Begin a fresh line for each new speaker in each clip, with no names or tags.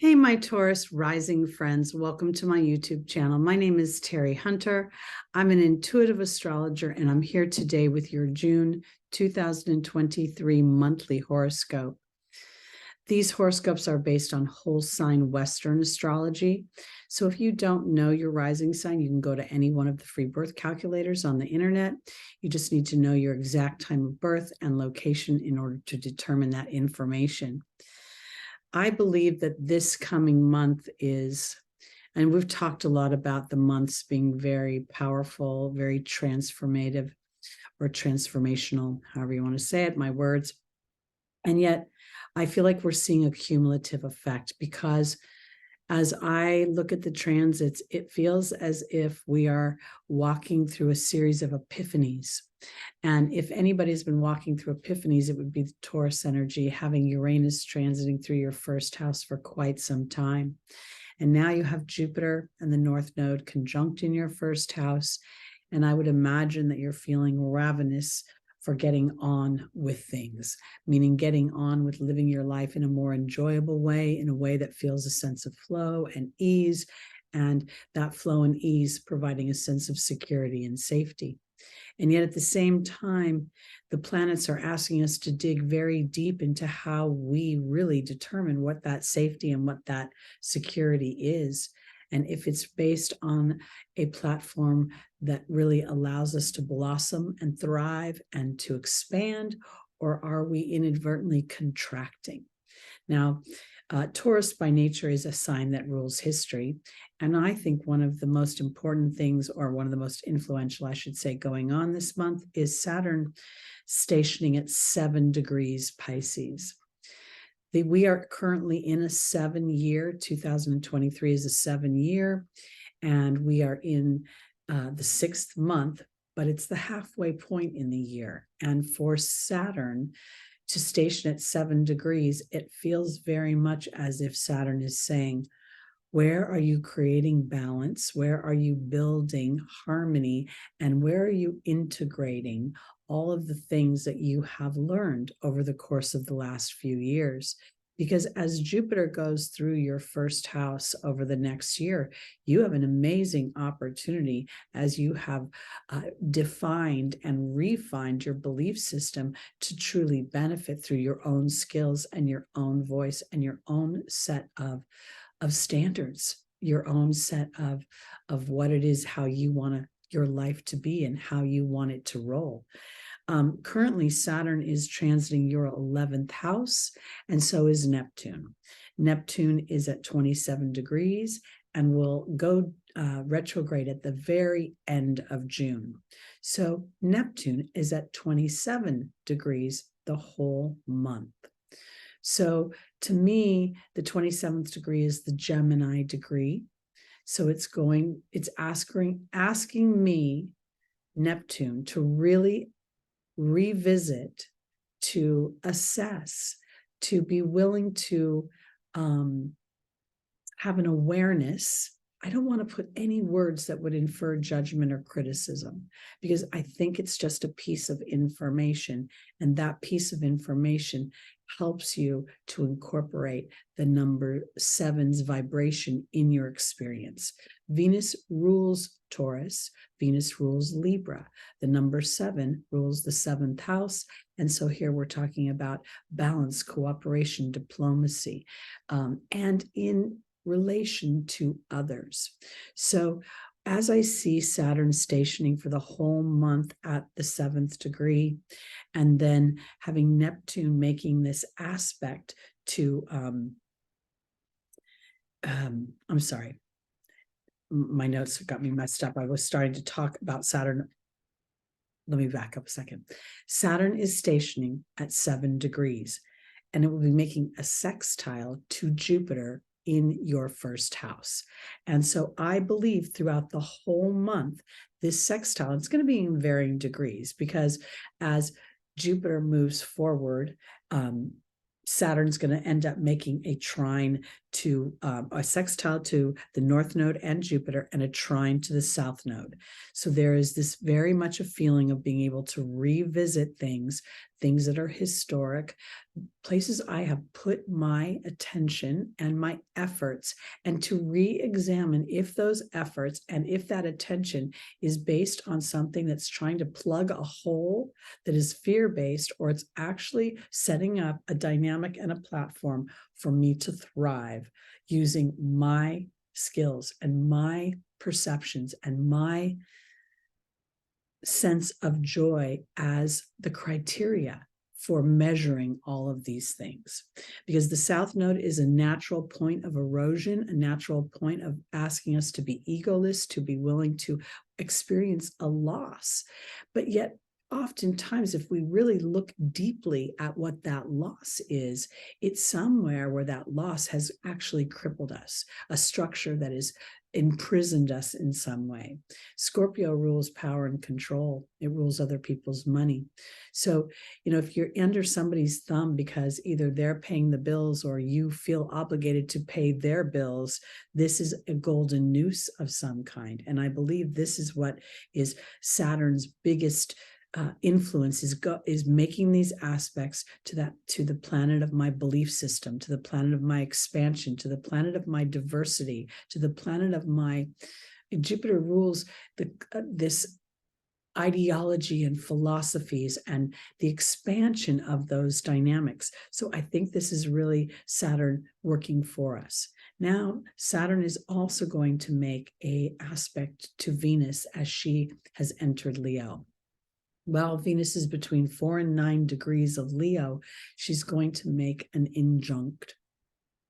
Hey, my Taurus rising friends, welcome to my YouTube channel. My name is Teri Hunter. I'm an intuitive astrologer, and I'm here today with your June 2023 monthly horoscope. These horoscopes are based on whole sign Western astrology. So if you don't know your rising sign, you can go to any one of the free birth calculators on the internet. You just need to know your exact time of birth and location in order to determine that information. I believe that this coming month is, and we've talked a lot about the months being very powerful, very transformative or transformational, however you want to say it, my words. And yet I feel like we're seeing a cumulative effect because as I look at the transits, it feels as if we are walking through a series of epiphanies. And if anybody's been walking through epiphanies, it would be the Taurus energy, having Uranus transiting through your first house for quite some time. And now you have Jupiter and the North Node conjunct in your first house. And I would imagine that you're feeling ravenous for getting on with things, meaning getting on with living your life in a more enjoyable way, in a way that feels a sense of flow and ease, and that flow and ease providing a sense of security and safety. And yet at the same time, the planets are asking us to dig very deep into how we really determine what that safety and what that security is. And if it's based on a platform that really allows us to blossom and thrive and to expand, or are we inadvertently contracting? Now, Taurus by nature is a sign that rules history. And I think one of the most important things, or one of the most influential, I should say, going on this month is Saturn stationing at 7 degrees Pisces. We are currently in a 7-year, 2023 is a 7-year, and we are in the 6th month, but it's the halfway point in the year. And for Saturn to station at 7 degrees, it feels very much as if Saturn is saying, where are you creating balance? Where are you building harmony? And where are you integrating all of the things that you have learned over the course of the last few years? Because as Jupiter goes through your first house over the next year, you have an amazing opportunity as you have defined and refined your belief system to truly benefit through your own skills and your own voice and your own set of standards, your own set of what it is, how you want your life to be and how you want it to roll. Currently, Saturn is transiting your 11th house, and so is Neptune. Neptune is at 27 degrees and will go retrograde at the very end of June. So Neptune is at 27 degrees the whole month. So to me, the 27th degree is the Gemini degree. So it's asking me, Neptune, to really revisit, to assess, to be willing to have an awareness. I don't want to put any words that would infer judgment or criticism, because I think it's just a piece of information, and that piece of information helps you to incorporate the number 7's vibration in your experience. Venus rules Taurus, Venus rules Libra. The number 7 rules the 7th house. And so here we're talking about balance, cooperation, diplomacy, and in relation to others. So as I see Saturn stationing for the whole month at the 7th degree, and then having Neptune making this aspect to, I'm sorry, my notes got me messed up. I was starting to talk about Saturn. Let me back up a second. Saturn is stationing at 7 degrees, and it will be making a sextile to Jupiter in your first house. And so I believe throughout the whole month, this sextile, it's going to be in varying degrees, because as Jupiter moves forward, Saturn's going to end up making a trine to a sextile to the North Node and Jupiter, and a trine to the South Node. So there is this very much a feeling of being able to revisit things things that are historic, places I have put my attention and my efforts, and to re-examine if those efforts and if that attention is based on something that's trying to plug a hole that is fear-based, or it's actually setting up a dynamic and a platform for me to thrive using my skills and my perceptions and my sense of joy as the criteria for measuring all of these things. Because the South Node is a natural point of erosion, a natural point of asking us to be egoless, to be willing to experience a loss. But yet, oftentimes, if we really look deeply at what that loss is, it's somewhere where that loss has actually crippled us, a structure that is imprisoned us in some way. Scorpio rules power and control. It rules other people's money. So, if you're under somebody's thumb because either they're paying the bills or you feel obligated to pay their bills, this is a golden noose of some kind. And I believe this is what is Saturn's biggest influence is making these aspects to the planet of my belief system, to the planet of my expansion, to the planet of my diversity, to the planet of my Jupiter rules this ideology and philosophies and the expansion of those dynamics. So I think this is really Saturn working for us. Now, Saturn is also going to make an aspect to Venus as she has entered Leo. Well, Venus is between 4 and 9 degrees of Leo. She's going to make an injunct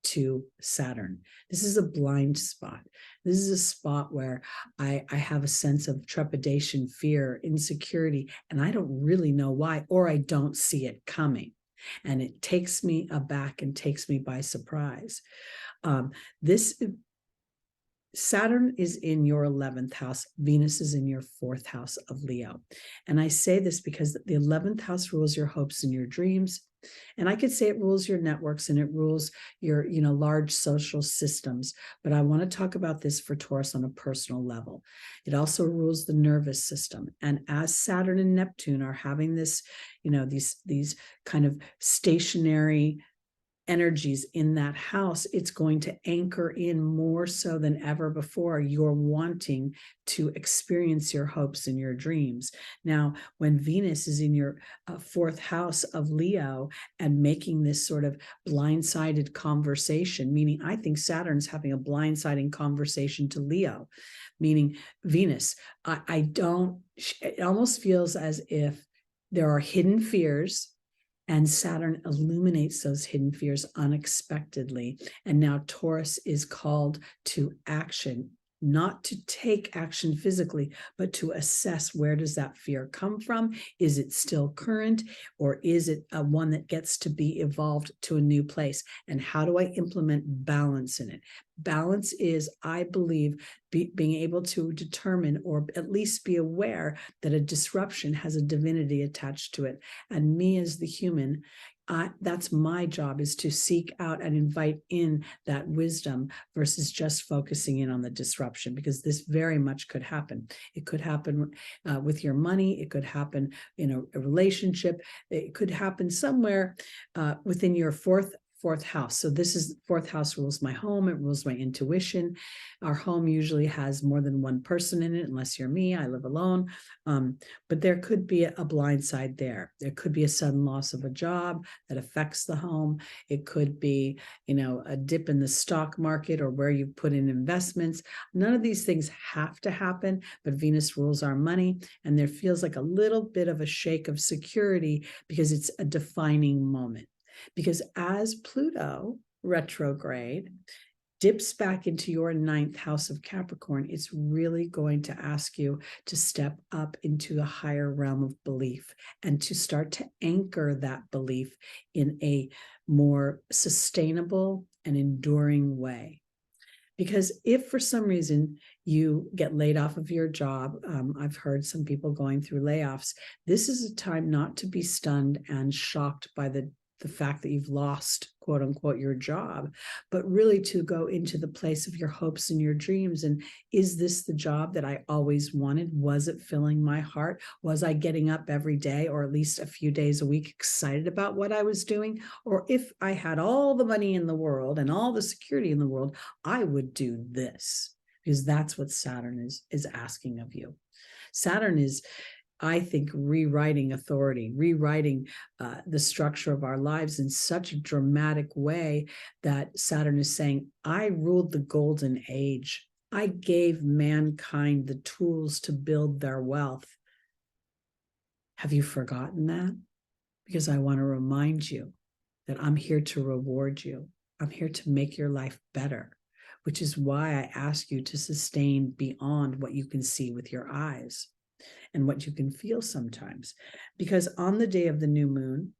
to Saturn. This is a blind spot. This is a spot where I have a sense of trepidation, fear, insecurity, and I don't really know why, or I don't see it coming. And it takes me aback and takes me by surprise. Saturn is in your 11th house. Venus is in your 4th house of Leo. And I say this because the 11th house rules your hopes and your dreams. And I could say it rules your networks and it rules your, large social systems. But I want to talk about this for Taurus on a personal level. It also rules the nervous system. And as Saturn and Neptune are having this, these kind of stationary energies in that house, it's going to anchor in more so than ever before you're wanting to experience your hopes and your dreams. Now, when Venus is in your 4th house of Leo and making this sort of blindsided conversation, meaning I think Saturn's having a blindsiding conversation to Leo, meaning Venus, it almost feels as if there are hidden fears, and Saturn illuminates those hidden fears unexpectedly. And now Taurus is called to action, not to take action physically, but to assess, where does that fear come from? Is it still current, or is it one that gets to be evolved to a new place? And how do I implement balance in it? Balance is, I believe, being able to determine or at least be aware that a disruption has a divinity attached to it. And me as the human, that's my job, is to seek out and invite in that wisdom versus just focusing in on the disruption, because this very much could happen. It could happen with your money. It could happen in a relationship. It could happen somewhere within your fourth house. So this is 4th house rules my home. It rules my intuition. Our home usually has more than one person in it, unless you're me. I live alone. But there could be a blind side there. There could be a sudden loss of a job that affects the home. It could be, a dip in the stock market or where you put in investments. None of these things have to happen, but Venus rules our money. And there feels like a little bit of a shake of security because it's a defining moment. Because as Pluto retrograde dips back into your 9th house of Capricorn, it's really going to ask you to step up into the higher realm of belief and to start to anchor that belief in a more sustainable and enduring way. Because if for some reason you get laid off of your job, I've heard some people going through layoffs, this is a time not to be stunned and shocked by the the fact that you've lost, quote unquote, your job, but really to go into the place of your hopes and your dreams. And is this the job that I always wanted? Was it filling my heart? Was I getting up every day, or at least a few days a week, excited about what I was doing? Or if I had all the money in the world and all the security in the world, I would do this, because that's what Saturn is asking of you. Saturn is, I think, rewriting authority, rewriting the structure of our lives in such a dramatic way that Saturn is saying, I ruled the golden age. I gave mankind the tools to build their wealth. Have you forgotten that? Because I want to remind you that I'm here to reward you. I'm here to make your life better, which is why I ask you to sustain beyond what you can see with your eyes and what you can feel sometimes. Because on the day of the new moon,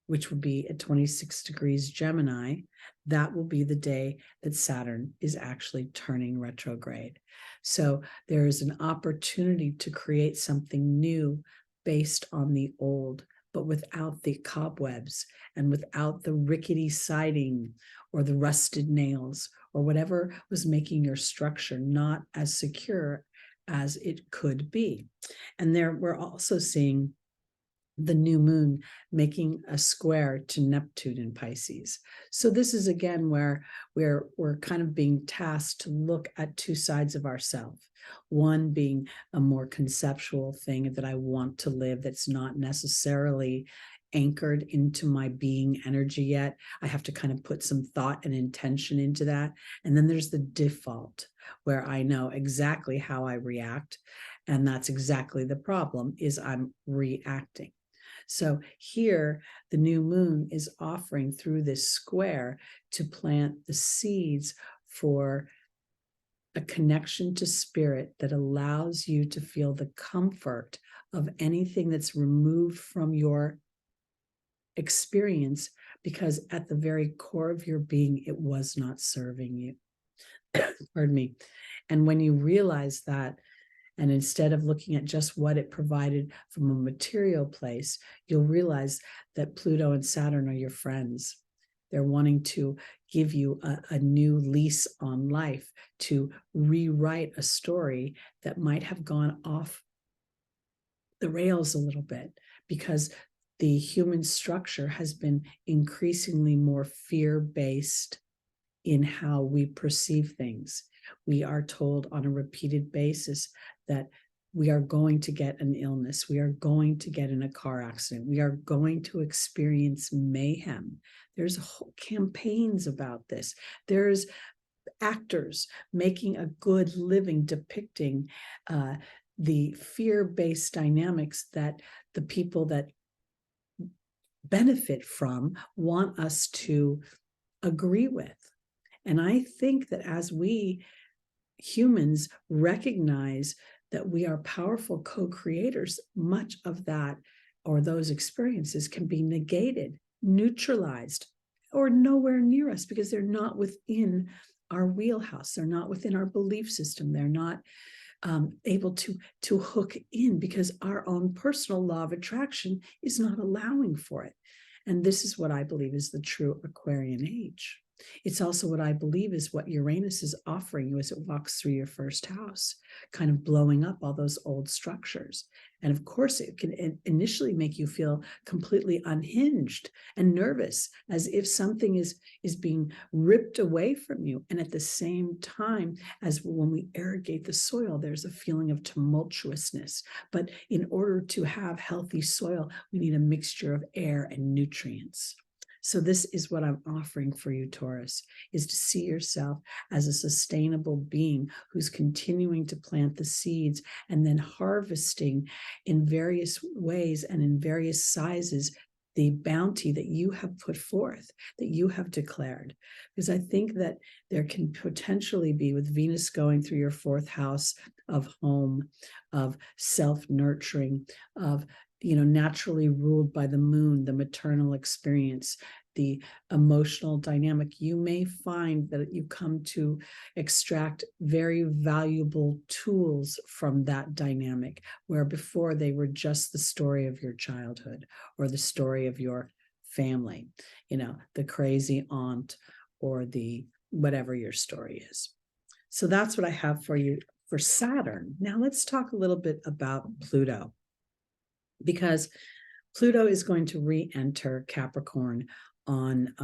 which will be at 26 degrees Gemini, that will be the day that Saturn is actually turning retrograde. So there is an opportunity to create something new based on the old, but without the cobwebs and without the rickety siding or the rusted nails or whatever was making your structure not as secure as it could be. And there we're also seeing the new moon making a square to Neptune in Pisces. So this is again where we're kind of being tasked to look at two sides of ourselves. One being a more conceptual thing that I want to live, that's not necessarily anchored into my being energy yet. I have to kind of put some thought and intention into that. And then there's the default, where I know exactly how I react. And that's exactly the problem, is I'm reacting. So here, the new moon is offering through this square to plant the seeds for a connection to spirit that allows you to feel the comfort of anything that's removed from your experience, because at the very core of your being, it was not serving you. Pardon me. And when you realize that, and instead of looking at just what it provided from a material place, you'll realize that Pluto and Saturn are your friends. They're wanting to give you a new lease on life, to rewrite a story that might have gone off the rails a little bit, because the human structure has been increasingly more fear-based in how we perceive things. We are told on a repeated basis that we are going to get an illness, we are going to get in a car accident, we are going to experience mayhem. There's whole campaigns about this. There's actors making a good living depicting the fear-based dynamics that the people that benefit from want us to agree with. And I think that as we humans recognize that we are powerful co-creators, much of that, or those experiences, can be negated, neutralized, or nowhere near us, because they're not within our wheelhouse. They're not within our belief system. They're not able to hook in, because our own personal law of attraction is not allowing for it. And this is what I believe is the true Aquarian age. It's also what I believe is what Uranus is offering you as it walks through your first house, kind of blowing up all those old structures. And of course, it can initially make you feel completely unhinged and nervous, as if something is being ripped away from you. And at the same time, as when we irrigate the soil, there's a feeling of tumultuousness. But in order to have healthy soil, we need a mixture of air and nutrients. So this is what I'm offering for you, Taurus, is to see yourself as a sustainable being who's continuing to plant the seeds and then harvesting in various ways and in various sizes the bounty that you have put forth, that you have declared. Because I think that there can potentially be, with Venus going through your fourth house of home, of self-nurturing, of naturally ruled by the moon, the maternal experience, the emotional dynamic, you may find that you come to extract very valuable tools from that dynamic, where before they were just the story of your childhood or the story of your family, the crazy aunt or the whatever your story is. So that's what I have for you for Saturn. Now let's talk a little bit about Pluto, because Pluto is going to re-enter Capricorn on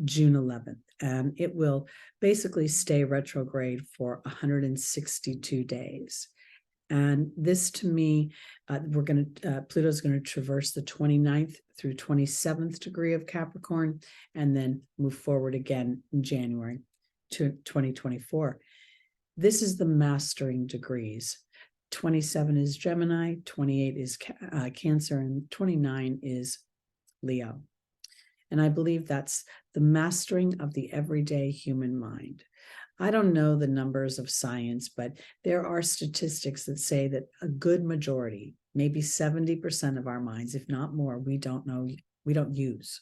June 11th, and it will basically stay retrograde for 162 days. And this, to me, Pluto's going to traverse the 29th through 27th degree of Capricorn, and then move forward again in January 2024. This is the mastering degrees. 27 is Gemini, 28 is Cancer, and 29 is Leo. And I believe that's the mastering of the everyday human mind. I don't know the numbers of science, but there are statistics that say that a good majority, maybe 70% of our minds, if not more, we don't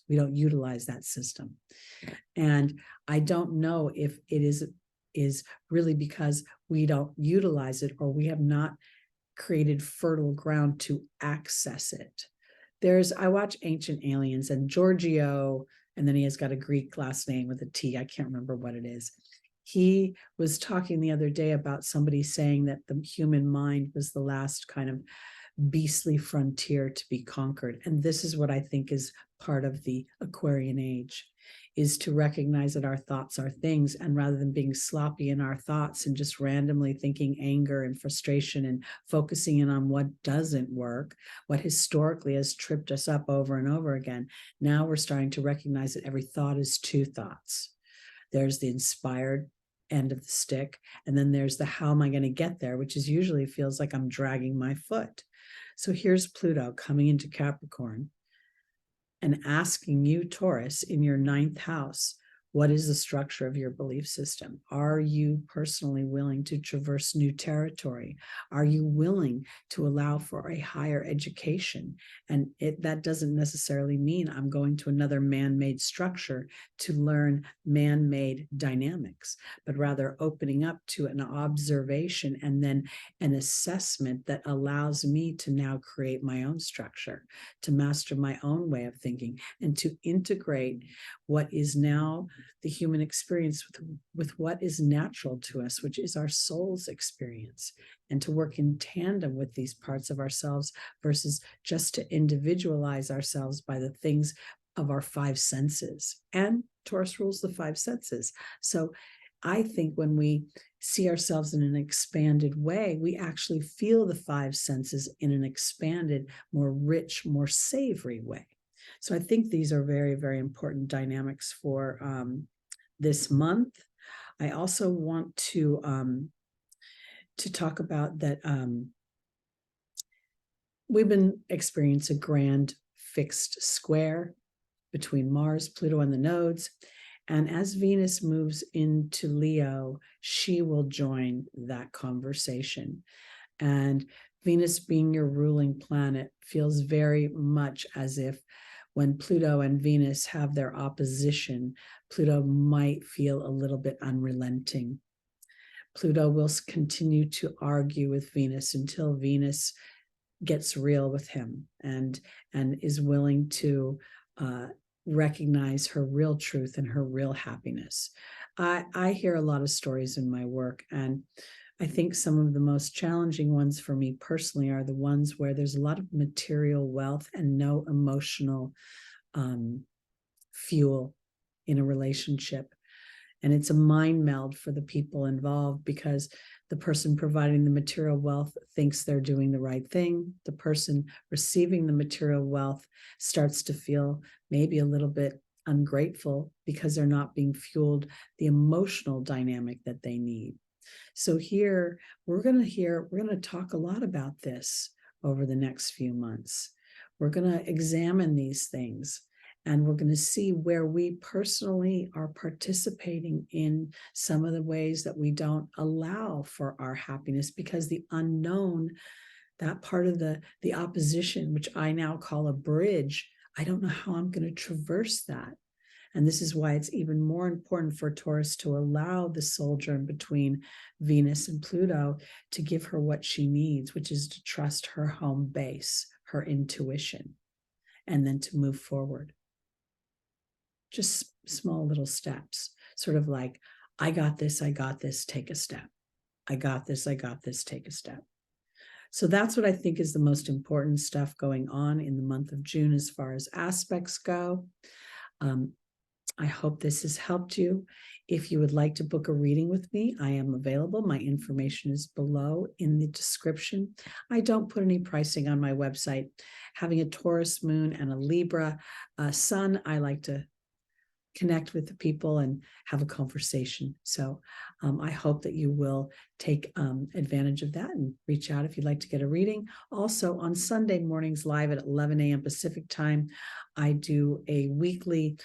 utilize that system. And I don't know if it is really because we don't utilize it, or we have not created fertile ground to access it. I watch Ancient Aliens, and Giorgio, and then he has got a Greek last name with a T. I can't remember what it is. He was talking the other day about somebody saying that the human mind was the last kind of beastly frontier to be conquered. And this is what I think is part of the Aquarian age, is to recognize that our thoughts are things, and rather than being sloppy in our thoughts and just randomly thinking anger and frustration and focusing in on what doesn't work, what historically has tripped us up over and over again, now we're starting to recognize that every thought is two thoughts. There's the inspired end of the stick, and then there's the how am I going to get there, which is usually feels like I'm dragging my foot. So here's Pluto coming into Capricorn and asking you, Taurus, in your 9th house, what is the structure of your belief system? Are you personally willing to traverse new territory? Are you willing to allow for a higher education? And that doesn't necessarily mean I'm going to another man-made structure to learn man-made dynamics, but rather opening up to an observation and then an assessment that allows me to now create my own structure, to master my own way of thinking, and to integrate what is now the human experience with what is natural to us, which is our soul's experience, and to work in tandem with these parts of ourselves versus just to individualize ourselves by the things of our 5 senses. And Taurus rules the 5 senses. So I think when we see ourselves in an expanded way, we actually feel the 5 senses in an expanded, more rich, more savory way. So I think these are very, very important dynamics for this month. I also want to talk about that we've been experiencing a grand fixed square between Mars, Pluto, and the nodes. And as Venus moves into Leo, she will join that conversation. And Venus, being your ruling planet, feels very much as if when Pluto and Venus have their opposition, Pluto might feel a little bit unrelenting. Pluto will continue to argue with Venus until Venus gets real with him and is willing to recognize her real truth and her real happiness. I hear a lot of stories in my work, and I think some of the most challenging ones for me personally are the ones where there's a lot of material wealth and no emotional fuel in a relationship. And it's a mind meld for the people involved, because the person providing the material wealth thinks they're doing the right thing. The person receiving the material wealth starts to feel maybe a little bit ungrateful because they're not being fueled the emotional dynamic that they need. So here we're going to talk a lot about this over the next few months. We're going to examine these things, and we're going to see where we personally are participating in some of the ways that we don't allow for our happiness, because the unknown, that part of the opposition, which I now call a bridge, I don't know how I'm going to traverse that. And this is why it's even more important for Taurus to allow the sojourn between Venus and Pluto to give her what she needs, which is to trust her home base, her intuition. and then to move forward. Just small little steps, sort of like, I got this, take a step. I got this, take a step. So that's what I think is the most important stuff going on in the month of June as far as aspects go. I hope this has helped you. If you would like to book a reading with me, I am available. My information is below in the description. I don't put any pricing on my website. Having a Taurus moon and a Libra sun, I like to connect with the people and have a conversation. So I hope that you will take advantage of that and reach out if you'd like to get a reading. Also on Sunday mornings live at 11 a.m. Pacific time, I do a weekly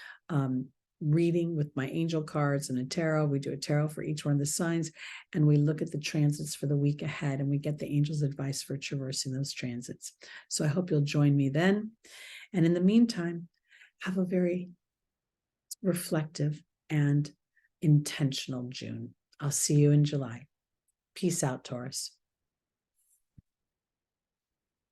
reading with my angel cards and a tarot. We do a tarot for each one of the signs, and we look at the transits for the week ahead, and we get the angels' advice for traversing those transits. So I hope you'll join me then. And in the meantime, have a very reflective and intentional June. I'll see you in July. Peace out, Taurus.